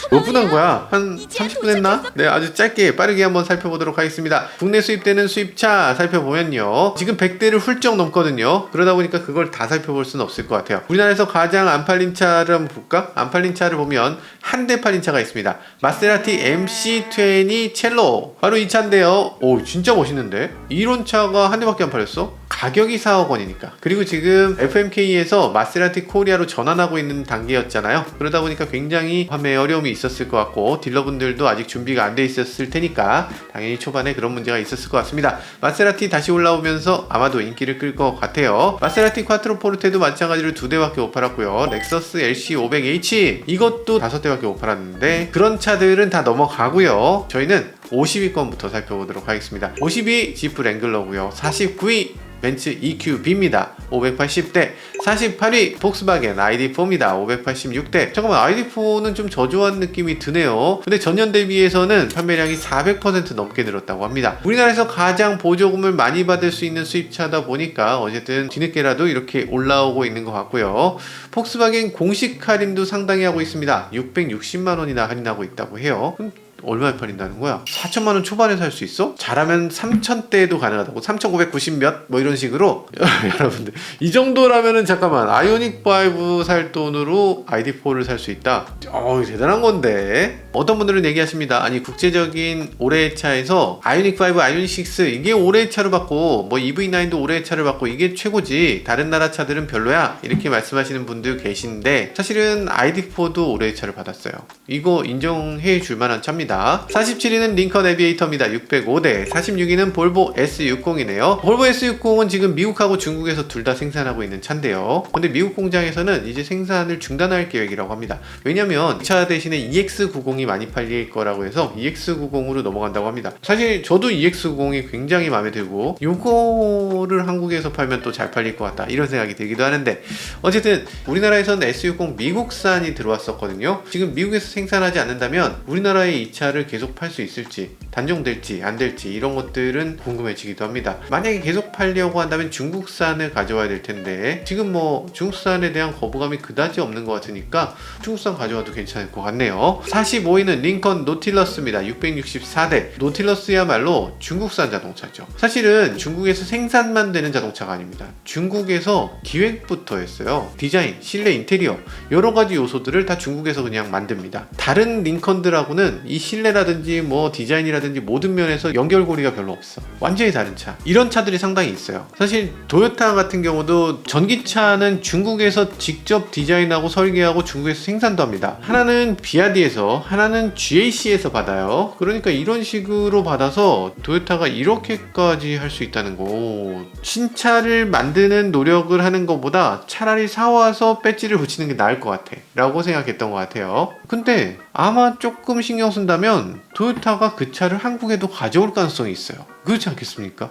몇 분 한 거야? 한 30분 했나? 네, 아주 짧게 빠르게 한번 살펴보도록 하겠습니다. 국내 수입되는 수입차 살펴보면요, 지금 100대를 훌쩍 넘거든요. 그러다 보니까 그걸 다 살펴볼 수는 없을 것 같아요. 우리나라에서 가장 안 팔린 차를 한번 볼까? 안 팔린 차를 보면 한 대 팔린 차가 있습니다. 마세라티 MC20 첼로, 바로 이 차인데요. 오, 진짜 멋있는데? 이런 차가 한 대밖에 안 팔렸어? 가격이 4억 원이니까. 그리고 지금 FMK에서 마세라티 코리아로 전환하고 준비하고 있는 단계였잖아요. 그러다 보니까 굉장히 판매에 어려움이 있었을 것 같고 딜러분들도 아직 준비가 안 돼 있었을 테니까 당연히 초반에 그런 문제가 있었을 것 같습니다. 마세라티 다시 올라오면서 아마도 인기를 끌 것 같아요. 마세라티 콰트로포르테도 마찬가지로 2대밖에 못 팔았고요. 렉서스 LC500H 이것도 5대밖에 못 팔았는데 그런 차들은 다 넘어가고요. 저희는 50위권부터 살펴보도록 하겠습니다. 50위 지프 랭글러고요. 49위 벤츠 EQB입니다. 580대. 48위 폭스바겐 ID4입니다. 586대. 잠깐만, ID4는 좀 저조한 느낌이 드네요. 근데 전년 대비해서는 판매량이 400% 넘게 늘었다고 합니다. 우리나라에서 가장 보조금을 많이 받을 수 있는 수입차다 보니까 어쨌든 뒤늦게라도 이렇게 올라오고 있는 것 같고요. 폭스바겐 공식 할인도 상당히 하고 있습니다. 660만 원이나 할인하고 있다고 해요. 얼마에 팔린다는 거야? 4천만 원 초반에 살 수 있어? 잘하면 3천대도 가능하다고. 3,990 몇? 뭐 이런 식으로. 여러분들 이 정도라면은 잠깐만, 아이오닉 5 살 돈으로 ID4를 살 수 있다. 대단한 건데. 어떤 분들은 얘기하십니다. 아니, 국제적인 올해의 차에서 아이오닉 5, 아이오닉 6 이게 올해의 차로 받고 뭐 EV9도 올해의 차를 받고 이게 최고지, 다른 나라 차들은 별로야, 이렇게 말씀하시는 분들 계신데 사실은 ID4도 올해의 차를 받았어요. 이거 인정해 줄 만한 차입니다. 47위는 링컨 에비에이터입니다. 605대. 46위는 볼보 S60이네요. 볼보 S60은 지금 미국하고 중국에서 둘 다 생산하고 있는 차인데요. 근데 미국 공장에서는 이제 생산을 중단할 계획이라고 합니다. 왜냐면 이 차 대신에 EX90이 많이 팔릴 거라고 해서 EX90으로 넘어간다고 합니다. 사실 저도 EX90이 굉장히 마음에 들고 요거를 한국에서 팔면 또 잘 팔릴 것 같다, 이런 생각이 들기도 하는데, 어쨌든 우리나라에서는 S60 미국산이 들어왔었거든요. 지금 미국에서 생산하지 않는다면 우리나라에 이 차를 계속 팔 수 있을지, 단종될지 안 될지 이런 것들은 궁금해지기도 합니다. 만약에 계속 팔려고 한다면 중국산을 가져와야 될 텐데 지금 뭐 중국산에 대한 거부감이 그다지 없는 것 같으니까 중국산 가져와도 괜찮을 것 같네요. 45위는 링컨 노틸러스입니다. 664대. 노틸러스야말로 중국산 자동차죠. 사실은 중국에서 생산만 되는 자동차가 아닙니다. 중국에서 기획부터 했어요. 디자인, 실내 인테리어 여러 가지 요소들을 다 중국에서 그냥 만듭니다. 다른 링컨들하고는 이 실내라든지 뭐 디자인이라든지 모든 면에서 연결고리가 별로 없어. 완전히 다른 차. 이런 차들이 상당히 있어요. 사실 도요타 같은 경우도 전기차는 중국에서 직접 디자인하고 설계하고 중국에서 생산도 합니다. 하나는 비아디에서, 하나는 GAC에서 받아요. 그러니까 이런 식으로 받아서 도요타가 이렇게까지 할 수 있다는 거. 신차를 만드는 노력을 하는 것보다 차라리 사와서 배지를 붙이는 게 나을 것 같아 라고 생각했던 것 같아요. 근데 아마 조금 신경 쓴다면 도요타가 그 차를 한국에도 가져올 가능성이 있어요. 그렇지 않겠습니까?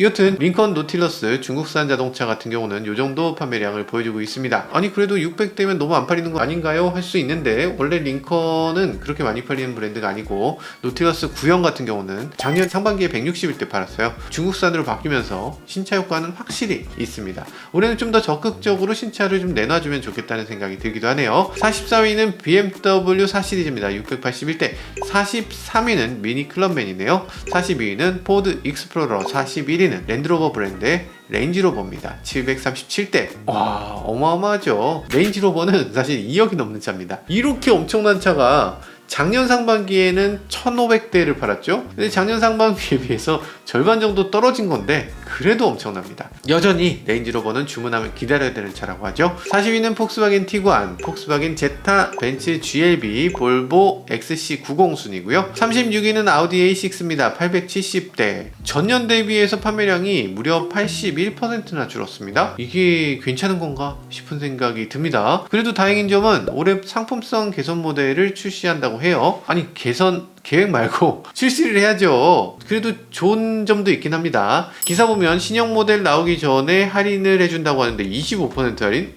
여튼 링컨 노틸러스 중국산 자동차 같은 경우는 이 정도 판매량을 보여주고 있습니다. 아니, 그래도 600대면 너무 안 팔리는 거 아닌가요? 할 수 있는데 원래 링컨은 그렇게 많이 팔리는 브랜드가 아니고, 노틸러스 9형 같은 경우는 작년 상반기에 160대 팔았어요. 중국산으로 바뀌면서 신차 효과는 확실히 있습니다. 올해는 좀 더 적극적으로 신차를 좀 내놔주면 좋겠다는 생각이 들기도 하네요. 44위는 BMW 4시리즈입니다. 681대. 43위는 미니 클럽맨이네요. 42위는 포드 익스플로러. 41위는 랜드로버 브랜드의 레인지로버입니다. 737대. 와, 어마어마하죠. 레인지로버는 사실 2억이 넘는 차입니다. 이렇게 엄청난 차가 작년 상반기에는 1,500대를 팔았죠. 근데 작년 상반기에 비해서 절반 정도 떨어진 건데 그래도 엄청납니다. 여전히 레인지로버는 주문하면 기다려야 되는 차라고 하죠. 40위는 폭스바겐 티구안, 폭스바겐 제타, 벤츠 GLB, 볼보 XC90 순이고요. 36위는 아우디 A6입니다. 870대. 전년 대비해서 판매량이 무려 81%나 줄었습니다. 이게 괜찮은 건가 싶은 생각이 듭니다. 그래도 다행인 점은 올해 상품성 개선 모델을 출시한다고 해요. 아니, 개선 계획 말고 출시를 해야죠. 그래도 좋은 점도 있긴 합니다. 기사 보면 신형 모델 나오기 전에 할인을 해준다고 하는데 25% 할인?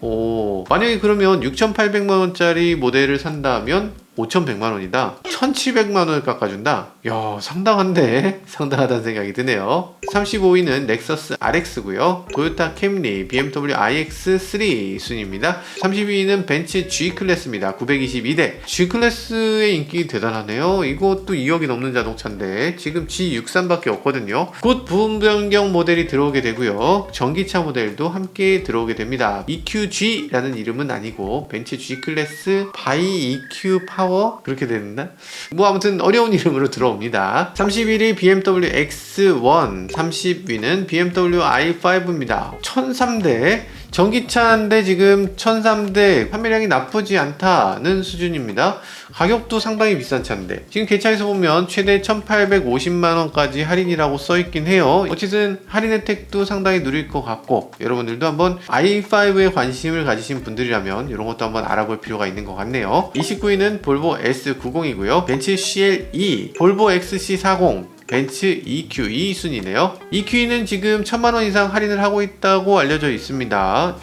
만약에 그러면 6,800만원짜리 모델을 산다면 5,100만원이다. 1,700만원을 깎아준다? 야, 상당한데? 상당하다는 생각이 드네요. 35위는 렉서스 RX고요. 도요타 캠리, BMW iX3 순입니다. 32위는 벤츠 G클래스입니다. 922대. G클래스의 인기 대단하네요. 이것도 2억이 넘는 자동차인데 지금 G63밖에 없거든요. 곧 부품 변경 모델이 들어오게 되고요. 전기차 모델도 함께 들어오게 됩니다. EQG라는 이름은 아니고 벤츠 G클래스 바이 EQ 파워 그렇게 됐나? 뭐 아무튼 어려운 이름으로 들어옵니다. 31위 BMW X1, 30위는 BMW i5입니다. 1003대 전기차인데 지금 1003대 판매량이 나쁘지 않다는 수준입니다. 가격도 상당히 비싼 차인데 지금 개차에서 보면 최대 1850만원까지 할인이라고 써있긴 해요. 어쨌든 할인 혜택도 상당히 누릴 것 같고 여러분들도 한번 i5에 관심을 가지신 분들이라면 이런 것도 한번 알아볼 필요가 있는 것 같네요. 29위는 볼보 S90이고요. 벤츠 CLE, 볼보 XC40, 벤츠 EQE 순이네요. EQE는 지금 1000만원 이상 할인을 하고 있다고 알려져 있습니다.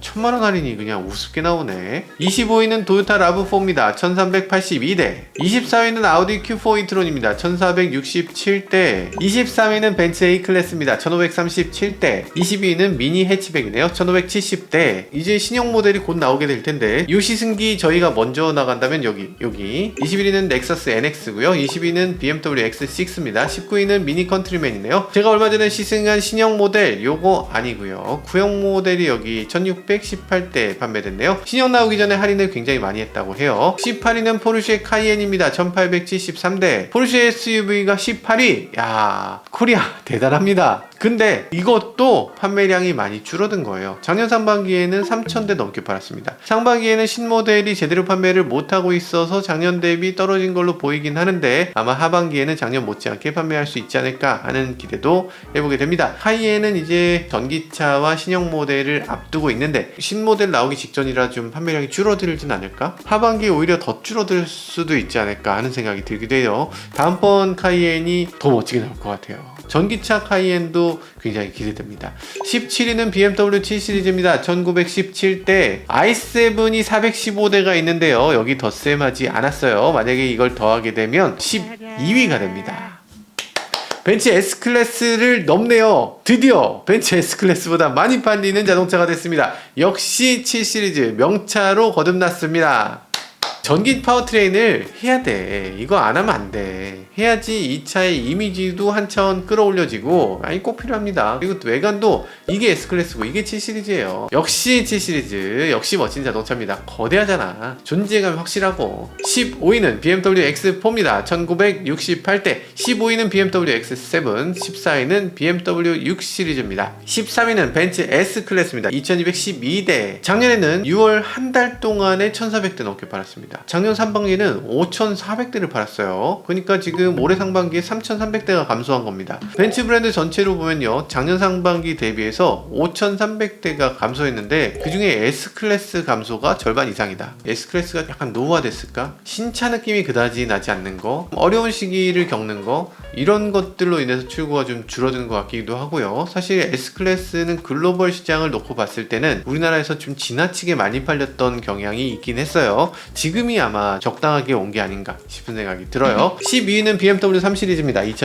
1000만원 할인이 그냥 우습게 나오네. 25위는 도요타 라브4입니다. 1382대. 24위는 아우디 Q4 이트론입니다. 1467대. 23위는 벤츠 A클래스입니다. 1537대. 22위는 미니 해치백이네요. 1570대. 이제 신형 모델이 곧 나오게 될 텐데 이 시승기 저희가 먼저 나간다면 여기 21위는 넥서스 NX고요. 20위는 BMW X6입니다. 19위는 미니 컨트리맨이네요. 제가 얼마 전에 시승한 신형 모델 요거 아니고요. 구형 모델이 여기 1618대 판매됐네요. 신형 나오기 전에 할인을 굉장히 많이 했다고 해요. 18위는 포르쉐 카이엔입니다. 1873대. 포르쉐 SUV가 18위. 야, 코리아 대단합니다. 근데 이것도 판매량이 많이 줄어든 거예요. 작년 상반기에는 3000대 넘게 팔았습니다. 상반기에는 신모델이 제대로 판매를 못하고 있어서 작년 대비 떨어진 걸로 보이긴 하는데 아마 하반기에는 작년 못지않게 판매할 수 있지 않을까 하는 기대도 해보게 됩니다. 카이엔은 이제 전기차와 신형 모델을 앞두고 있는데 신모델 나오기 직전이라 좀 판매량이 줄어들진 않을까? 하반기에 오히려 더 줄어들 수도 있지 않을까 하는 생각이 들기도 해요. 다음번 카이엔이 더 멋지게 나올 것 같아요. 전기차 카이엔도 굉장히 기대됩니다. 17위는 BMW 7시리즈입니다. 1917대. i7이 415대가 있는데요. 여기 덧셈하지 않았어요. 만약에 이걸 더하게 되면 12위가 됩니다. 벤츠 S클래스를 넘네요. 드디어 벤츠 S클래스보다 많이 팔리는 자동차가 됐습니다. 역시 7시리즈 명차로 거듭났습니다. 전기 파워트레인을 해야 돼. 이거 안 하면 안 돼. 해야지 이 차의 이미지도 한 차원 끌어올려지고 꼭 필요합니다. 그리고 외관도 이게 S클래스고 이게 7시리즈예요. 역시 7시리즈 역시 멋진 자동차입니다. 거대하잖아. 존재감이 확실하고. 15위는 BMW X4입니다. 1968대. 15위는 BMW X7, 14위는 BMW 6시리즈입니다. 13위는 벤츠 S클래스입니다. 2212대. 작년에는 6월 한 달 동안에 1400대 넘게 팔았습니다. 작년 상반기에는 5400대를 팔았어요. 그러니까 지금 올해 상반기에 3300대가 감소한 겁니다. 벤츠 브랜드 전체로 보면요, 작년 상반기 대비해서 5300대가 감소했는데 그 중에 S클래스 감소가 절반 이상이다. S클래스가 약간 노후화됐을까? 신차 느낌이 그다지 나지 않는 거, 어려운 시기를 겪는 거, 이런 것들로 인해서 출고가 좀 줄어드는 것 같기도 하고요. 사실 S클래스는 글로벌 시장을 놓고 봤을 때는 우리나라에서 좀 지나치게 많이 팔렸던 경향이 있긴 했어요. 지금이 아마 적당하게 온 게 아닌가 싶은 생각이 들어요. 12위는 BMW 3시리즈입니다.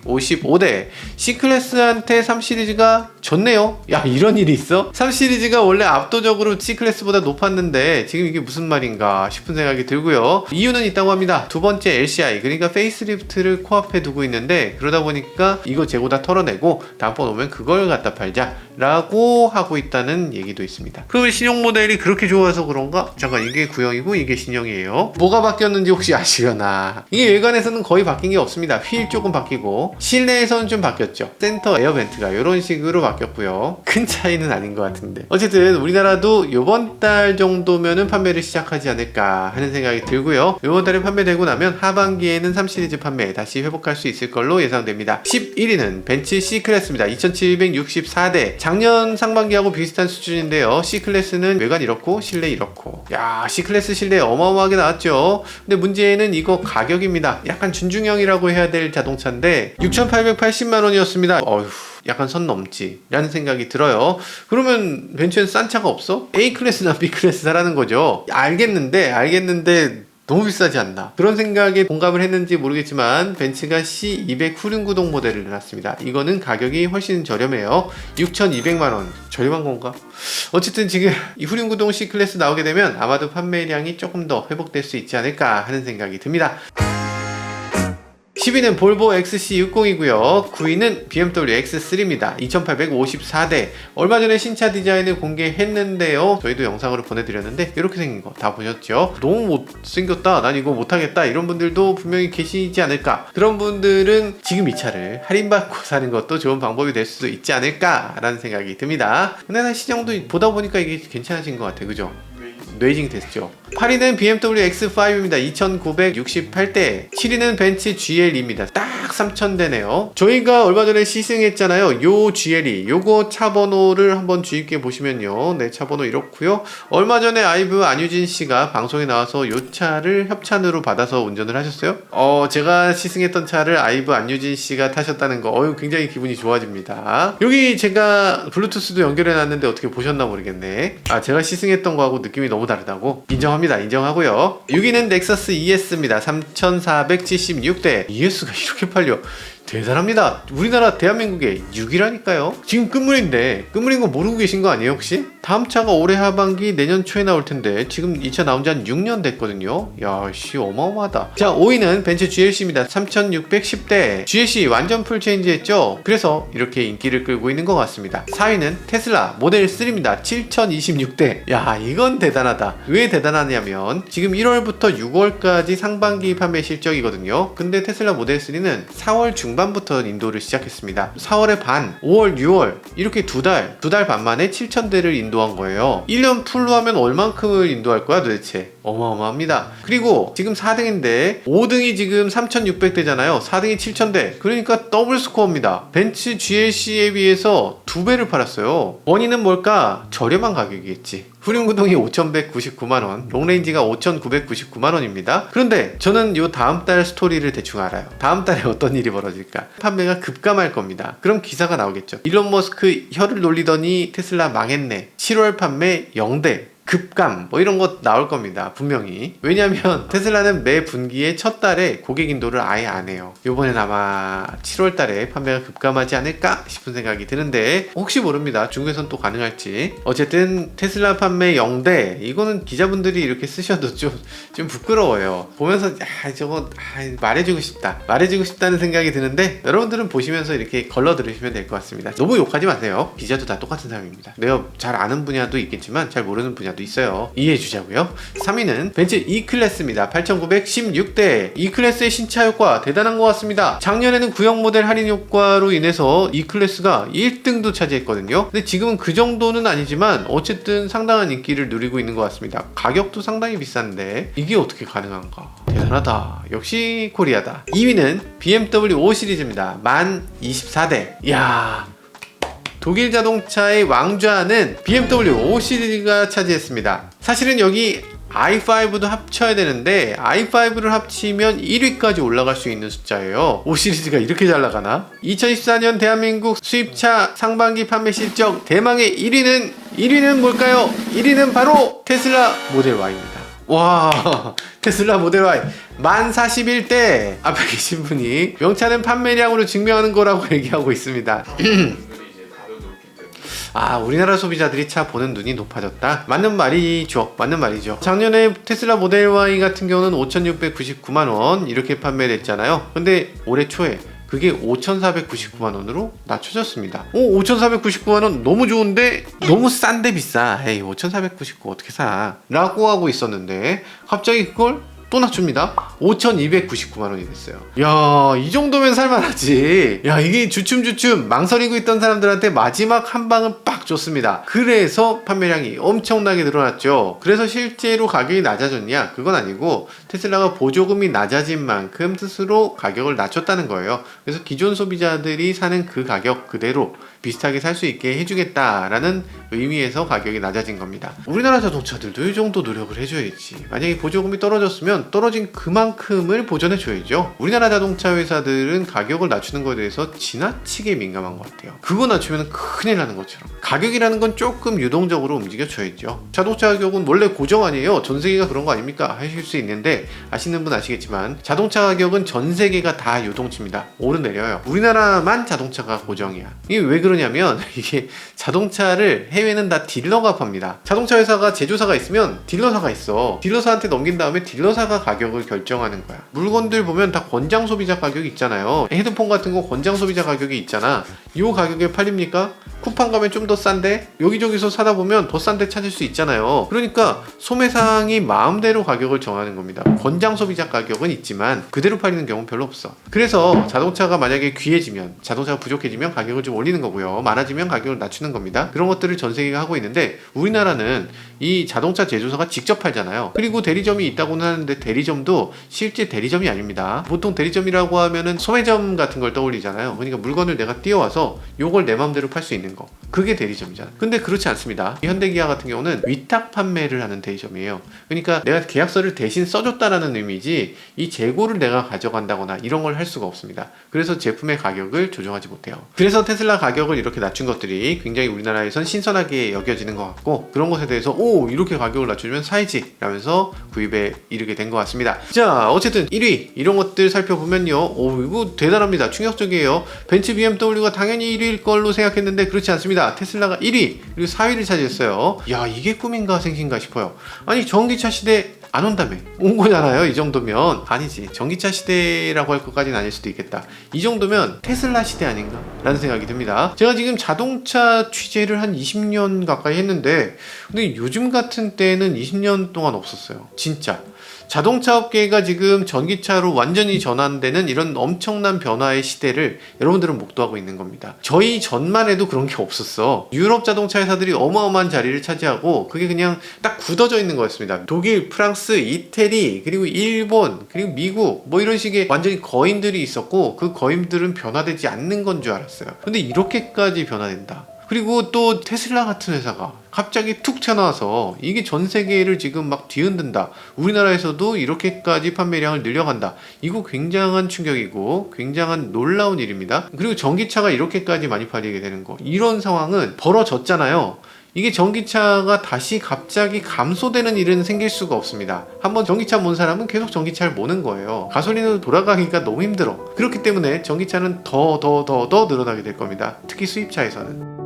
2255대. C클래스한테 3시리즈가 졌네요. 야, 이런 일이 있어? 3시리즈가 원래 압도적으로 C클래스보다 높았는데 지금 이게 무슨 말인가 싶은 생각이 들고요. 이유는 있다고 합니다. 두 번째 LCI, 그러니까 페이스리프트를 코앞에 두고 있는데 그러다 보니까 이거 재고 다 털어내고 다음번 오면 그걸 갖다 팔자 라고 하고 있다는 얘기도 있습니다. 그러면 신형 모델이 그렇게 좋아서 그런가? 잠깐, 이게 구형이고 이게 신형이에요. 뭐가 바뀌었는지 혹시 아시려나? 이게 외관에서는 거의 바뀐 게 없습니다. 휠 조금 바뀌고 실내에서는 좀 바뀌었죠. 센터 에어벤트가 이런 식으로 바뀌었고요. 큰 차이는 아닌 것 같은데 어쨌든 우리나라도 이번 달 정도면은 판매를 시작하지 않을까 하는 생각이 들고요. 이번 달에 판매되고 나면 하반기에는 3시리즈 판매 다시 회복할 수 있을 걸로 예상됩니다. 11위는 벤츠 C클래스입니다. 2764대. 작년 상반기하고 비슷한 수준인데요. C클래스는 외관 이렇고 실내 이렇고. 야, C클래스 실내 어마어마하게 나왔죠. 근데 문제는 이거 가격입니다. 약간 준중형이라고 해야 될 자동차인데 6880만원이었습니다. 어휴, 약간 선 넘지 라는 생각이 들어요. 그러면 벤츠는 싼 차가 없어? A클래스나 B클래스 사라는 거죠. 알겠는데 너무 비싸지 않나, 그런 생각에 공감을 했는지 모르겠지만 벤츠가 C200 후륜구동 모델을 내놨습니다. 이거는 가격이 훨씬 저렴해요. 6200만원. 저렴한 건가? 어쨌든 지금 이 후륜구동 C클래스 나오게 되면 아마도 판매량이 조금 더 회복될 수 있지 않을까 하는 생각이 듭니다. 10위는 볼보 XC60이고요. 9위는 BMW X3입니다. 2854대. 얼마 전에 신차 디자인을 공개했는데요. 저희도 영상으로 보내드렸는데 이렇게 생긴 거 다 보셨죠? 너무 못생겼다, 난 이거 못하겠다, 이런 분들도 분명히 계시지 않을까. 그런 분들은 지금 이 차를 할인받고 사는 것도 좋은 방법이 될 수도 있지 않을까 라는 생각이 듭니다. 근데 나 시장도 보다 보니까 이게 괜찮아진 것 같아, 그죠? 뇌징 됐죠. 8위는 BMW X5입니다. 2968대. 7위는 벤츠 GLE입니다. 딱 3000대네요. 저희가 얼마 전에 시승했잖아요. 요 GLE. 요거 차 번호를 한번 주입해 보시면요. 네, 차 번호 이렇고요. 얼마 전에 아이브 안유진 씨가 방송에 나와서 요 차를 협찬으로 받아서 운전을 하셨어요. 제가 시승했던 차를 아이브 안유진 씨가 타셨다는 거, 굉장히 기분이 좋아집니다. 여기 제가 블루투스도 연결해 놨는데 어떻게 보셨나 모르겠네. 제가 시승했던 거하고 느낌이 너무 다르다고? 인정하고요. 6위는 넥서스 ES입니다. 3476대. ES가 이렇게 팔려. 대단합니다. 우리나라 대한민국에 6위라니까요. 지금 끝물인데, 끝물인 거 모르고 계신 거 아니에요 혹시? 다음 차가 올해 하반기 내년 초에 나올 텐데 지금 이 차 나온 지 한 6년 됐거든요. 야씨, 어마어마하다. 자, 5위는 벤츠 GLC입니다. 3610대. GLC 완전 풀체인지 했죠? 그래서 이렇게 인기를 끌고 있는 것 같습니다. 4위는 테슬라 모델 3입니다. 7026대. 야, 이건 대단하다. 왜 대단하냐면 지금 1월부터 6월까지 상반기 판매 실적이거든요. 근데 테슬라 모델 3는 4월 중반부터 인도를 시작했습니다. 4월에 반, 5월, 6월 이렇게 두 달 반 만에 7000대를 인도한 거예요. 1년 풀로 하면 얼만큼을 인도할 거야 도대체? 어마어마합니다. 그리고 지금 4등인데 5등이 지금 3600대잖아요. 4등이 7000대. 그러니까 더블 스코어입니다. 벤츠 GLC에 비해서 2배를 팔았어요. 원인은 뭘까? 저렴한 가격이겠지. 후륜구동이 5199만원, 롱레인지가 5999만원입니다. 그런데 저는 요 다음 달 스토리를 대충 알아요. 다음 달에 어떤 일이 벌어질까? 판매가 급감할 겁니다. 그럼 기사가 나오겠죠. 일론 머스크 혀를 놀리더니 테슬라 망했네. 7월 판매 0대. 급감 뭐 이런 거 나올 겁니다. 분명히. 왜냐면 테슬라는 매 분기에 첫 달에 고객 인도를 아예 안 해요. 요번엔 아마 7월 달에 판매가 급감하지 않을까 싶은 생각이 드는데 혹시 모릅니다. 중국에선 또 가능할지. 어쨌든 테슬라 판매 0대. 이거는 기자분들이 이렇게 쓰셔도 좀 부끄러워요. 보면서 저거 말해주고 싶다는 생각이 드는데 여러분들은 보시면서 이렇게 걸러 들으시면 될 것 같습니다. 너무 욕하지 마세요. 기자도 다 똑같은 사람입니다. 내가 잘 아는 분야도 있겠지만 잘 모르는 분야도 있어요. 이해해 주자고요. 3위는 벤츠 E클래스입니다. 8916대. E클래스의 신차 효과 대단한 것 같습니다. 작년에는 구형 모델 할인 효과로 인해서 E클래스가 1등도 차지했거든요. 근데 지금은 그 정도는 아니지만 어쨌든 상당한 인기를 누리고 있는 것 같습니다. 가격도 상당히 비싼데 이게 어떻게 가능한가? 대단하다. 역시 코리아다. 2위는 BMW 5 시리즈입니다. 1024대. 이야, 독일 자동차의 왕좌는 BMW 5 시리즈가 차지했습니다. 사실은 여기 i5도 합쳐야 되는데 i5를 합치면 1위까지 올라갈 수 있는 숫자예요. 5 시리즈가 이렇게 잘 나가나? 2014년 대한민국 수입차 상반기 판매 실적 대망의 1위는 뭘까요? 1위는 바로 테슬라 모델 Y입니다. 와, 테슬라 모델 Y 1041대. 앞에 계신 분이 명차는 판매량으로 증명하는 거라고 얘기하고 있습니다. 우리나라 소비자들이 차 보는 눈이 높아졌다. 맞는 말이죠. 작년에 테슬라 모델 Y 같은 경우는 5699만원 이렇게 판매됐잖아요. 근데 올해 초에 그게 5499만원으로 낮춰졌습니다. 5499만원 너무 좋은데 너무 싼데 비싸. 에이, 5499 어떻게 사? 라고 하고 있었는데 갑자기 그걸 또 낮춥니다. 5299만원이 됐어요. 야, 이 정도면 살만하지. 야, 이게 주춤주춤 망설이고 있던 사람들한테 마지막 한 방은 빡 줬습니다. 그래서 판매량이 엄청나게 늘어났죠. 그래서 실제로 가격이 낮아졌냐? 그건 아니고 테슬라가 보조금이 낮아진 만큼 스스로 가격을 낮췄다는 거예요. 그래서 기존 소비자들이 사는 그 가격 그대로 비슷하게 살 수 있게 해주겠다라는 의미에서 가격이 낮아진 겁니다. 우리나라 자동차들도 이 정도 노력을 해줘야지. 만약에 보조금이 떨어졌으면 떨어진 그만큼을 보전해줘야죠. 우리나라 자동차 회사들은 가격을 낮추는 것에 대해서 지나치게 민감한 것 같아요. 그거 낮추면 큰일 나는 것처럼. 가격이라는 건 조금 유동적으로 움직여줘야죠. 자동차 가격은 원래 고정 아니에요. 전 세계가 그런 거 아닙니까? 하실 수 있는데 아시는 분 아시겠지만 자동차 가격은 전 세계가 다 유동치입니다. 오르내려요. 우리나라만 자동차가 고정이야. 이게 왜 그러냐면 이게 자동차를 해외는 다 딜러가 팝니다. 자동차 회사가 제조사가 있으면 딜러사가 있어. 딜러사한테 넘긴 다음에 딜러사가 가격을 결정하는 거야. 물건들 보면 다 권장 소비자 가격이 있잖아요. 헤드폰 같은 거 권장 소비자 가격이 있잖아. 이 가격에 팔립니까? 쿠팡 가면 좀 더 싼데 여기저기서 사다 보면 더 싼데 찾을 수 있잖아요. 그러니까 소매상이 마음대로 가격을 정하는 겁니다. 권장 소비자 가격은 있지만 그대로 팔리는 경우는 별로 없어. 그래서 자동차가 만약에 귀해지면, 자동차가 부족해지면 가격을 좀 올리는 거고요. 많아지면 가격을 낮추는 겁니다. 그런 것들을 전 세계가 하고 있는데 우리나라는 이 자동차 제조사가 직접 팔잖아요. 그리고 대리점이 있다고는 하는데 대리점도 실제 대리점이 아닙니다. 보통 대리점이라고 하면은 소매점 같은 걸 떠올리잖아요. 그러니까 물건을 내가 띄워와서 요걸 내 마음대로 팔 수 있는 거, 그게 대리점이잖아. 근데 그렇지 않습니다. 현대기아 같은 경우는 위탁 판매를 하는 대리점이에요. 그러니까 내가 계약서를 대신 써줬다라는 의미지 이 재고를 내가 가져간다거나 이런 걸 할 수가 없습니다. 그래서 제품의 가격을 조정하지 못해요. 그래서 테슬라 가격을 이렇게 낮춘 것들이 굉장히 우리나라에선 신선하게 여겨지는 것 같고, 그런 것에 대해서 오, 이렇게 가격을 낮추면 사야지 라면서 구입에 이르게 된 것 같습니다. 자, 어쨌든 1위 이런 것들 살펴보면요, 오, 이거 대단합니다. 충격적이에요. 벤츠, BMW가 당연히 1위일 걸로 생각했는데 그렇지 않습니다. 테슬라가 1위 그리고 4위를 차지했어요. 야, 이게 꿈인가 생신가 싶어요. 아니, 전기차 시대 안 온다며. 온 거잖아요. 이 정도면. 아니지, 전기차 시대라고 할 것까지는 아닐 수도 있겠다. 이 정도면 테슬라 시대 아닌가 라는 생각이 듭니다. 제가 지금 자동차 취재를 한 20년 가까이 했는데 근데 요즘 같은 때는 20년 동안 없었어요. 진짜 자동차 업계가 지금 전기차로 완전히 전환되는 이런 엄청난 변화의 시대를 여러분들은 목도하고 있는 겁니다. 저희 전만 해도 그런 게 없었어. 유럽 자동차 회사들이 어마어마한 자리를 차지하고 그게 그냥 딱 굳어져 있는 거였습니다. 독일, 프랑스, 이태리, 그리고 일본, 그리고 미국, 뭐 이런 식의 완전히 거인들이 있었고 그 거인들은 변화되지 않는 건 줄 알았어요. 근데 이렇게까지 변화된다. 그리고 또 테슬라 같은 회사가 갑자기 툭 튀어나와서 이게 전 세계를 지금 막 뒤흔든다. 우리나라에서도 이렇게까지 판매량을 늘려간다. 이거 굉장한 충격이고 굉장한 놀라운 일입니다. 그리고 전기차가 이렇게까지 많이 팔리게 되는 거, 이런 상황은 벌어졌잖아요. 이게 전기차가 다시 갑자기 감소되는 일은 생길 수가 없습니다. 한번 전기차 몬 사람은 계속 전기차를 모는 거예요. 가솔린으로 돌아가기가 너무 힘들어. 그렇기 때문에 전기차는 더 늘어나게 될 겁니다. 특히 수입차에서는.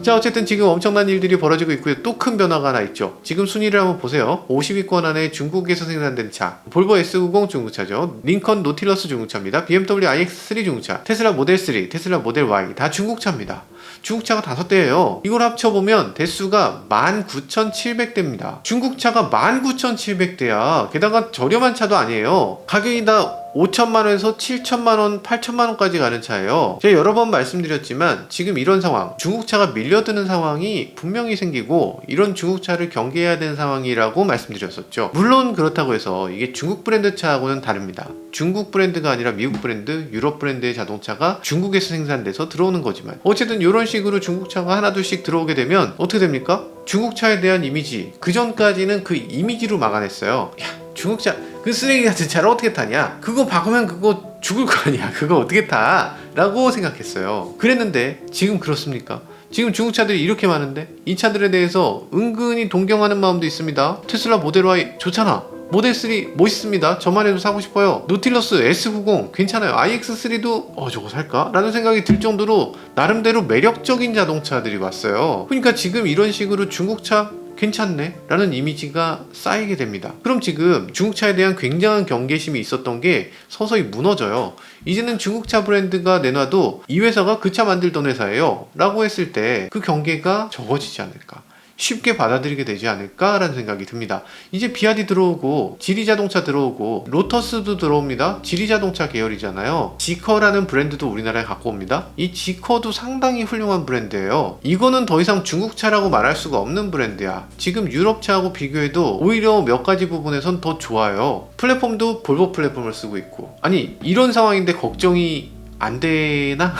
자, 어쨌든 지금 엄청난 일들이 벌어지고 있고요. 또 큰 변화가 하나 있죠. 지금 순위를 한번 보세요. 50위권 안에 중국에서 생산된 차, 볼보 S90 중국차죠. 링컨 노틸러스 중국차입니다. BMW iX3 중국차, 테슬라 모델 3, 테슬라 모델 Y 다 중국차입니다. 중국차가 5대예요. 이걸 합쳐보면 대수가 19,700대입니다. 중국차가 19,700대야. 게다가 저렴한 차도 아니에요. 가격이 다 5천만원에서 7천만원, 8천만원까지 가는 차예요. 제가 여러 번 말씀드렸지만 지금 이런 상황, 중국차가 밀려드는 상황이 분명히 생기고 이런 중국차를 경계해야 되는 상황이라고 말씀드렸었죠. 물론 그렇다고 해서 이게 중국 브랜드 차하고는 다릅니다. 중국 브랜드가 아니라 미국 브랜드, 유럽 브랜드의 자동차가 중국에서 생산돼서 들어오는 거지만 어쨌든 이런 식으로 중국차가 하나둘씩 들어오게 되면 어떻게 됩니까? 중국차에 대한 이미지, 그 전까지는 그 이미지로 막아냈어요. 야, 중국차 그 쓰레기 같은 차를 어떻게 타냐? 그거 박으면 그거 죽을 거 아니야. 그거 어떻게 타? 라고 생각했어요. 그랬는데 지금 그렇습니까? 지금 중국차들이 이렇게 많은데 이 차들에 대해서 은근히 동경하는 마음도 있습니다. 테슬라 모델 Y 좋잖아. 모델 3 멋있습니다. 저만 해도 사고 싶어요. 노틸러스 S90 괜찮아요. iX3도 저거 살까? 라는 생각이 들 정도로 나름대로 매력적인 자동차들이 왔어요. 그러니까 지금 이런 식으로 중국차 괜찮네 라는 이미지가 쌓이게 됩니다. 그럼 지금 중국차에 대한 굉장한 경계심이 있었던 게 서서히 무너져요. 이제는 중국차 브랜드가 내놔도 이 회사가 그 차 만들던 회사예요 라고 했을 때 그 경계가 적어지지 않을까, 쉽게 받아들이게 되지 않을까라는 생각이 듭니다. 이제 비아디 들어오고 지리자동차 들어오고 로터스도 들어옵니다. 지리자동차 계열이잖아요. 지커라는 브랜드도 우리나라에 갖고 옵니다. 이 지커도 상당히 훌륭한 브랜드예요. 이거는 더 이상 중국차라고 말할 수가 없는 브랜드야. 지금 유럽차하고 비교해도 오히려 몇 가지 부분에선 더 좋아요. 플랫폼도 볼보 플랫폼을 쓰고 있고. 아니, 이런 상황인데 걱정이 안 되나?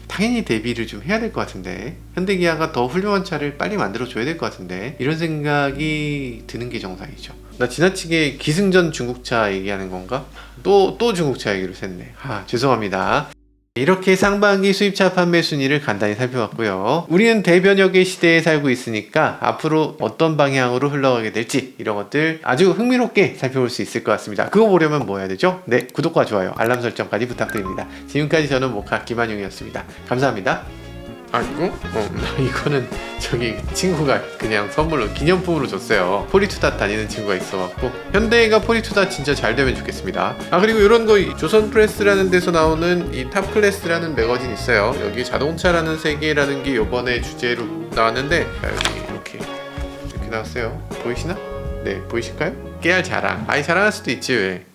당연히 대비를 좀 해야 될 것 같은데, 현대기아가 더 훌륭한 차를 빨리 만들어 줘야 될 것 같은데, 이런 생각이 드는 게 정상이죠. 나 지나치게 기승전 중국차 얘기하는 건가? 또 중국차 얘기를 했네. 죄송합니다. 이렇게 상반기 수입차 판매 순위를 간단히 살펴봤고요. 우리는 대변혁의 시대에 살고 있으니까 앞으로 어떤 방향으로 흘러가게 될지 이런 것들 아주 흥미롭게 살펴볼 수 있을 것 같습니다. 그거 보려면 뭐 해야 되죠? 네, 구독과 좋아요, 알람 설정까지 부탁드립니다. 지금까지 저는 모카 김한용이었습니다. 감사합니다. 아 이거? 이거는 저기 친구가 그냥 선물로 기념품으로 줬어요. 포리투다 다니는 친구가 있어갖고 현대가 포리투다 진짜 잘 되면 좋겠습니다. 아 그리고 이런 거 조선프레스라는 데서 나오는 이 탑클래스라는 매거진 있어요. 여기 자동차라는 세계라는 게 요번에 주제로 나왔는데 여기 이렇게 나왔어요. 보이시나? 네, 보이실까요? 깨알 자랑. 아니 자랑할 수도 있지 왜.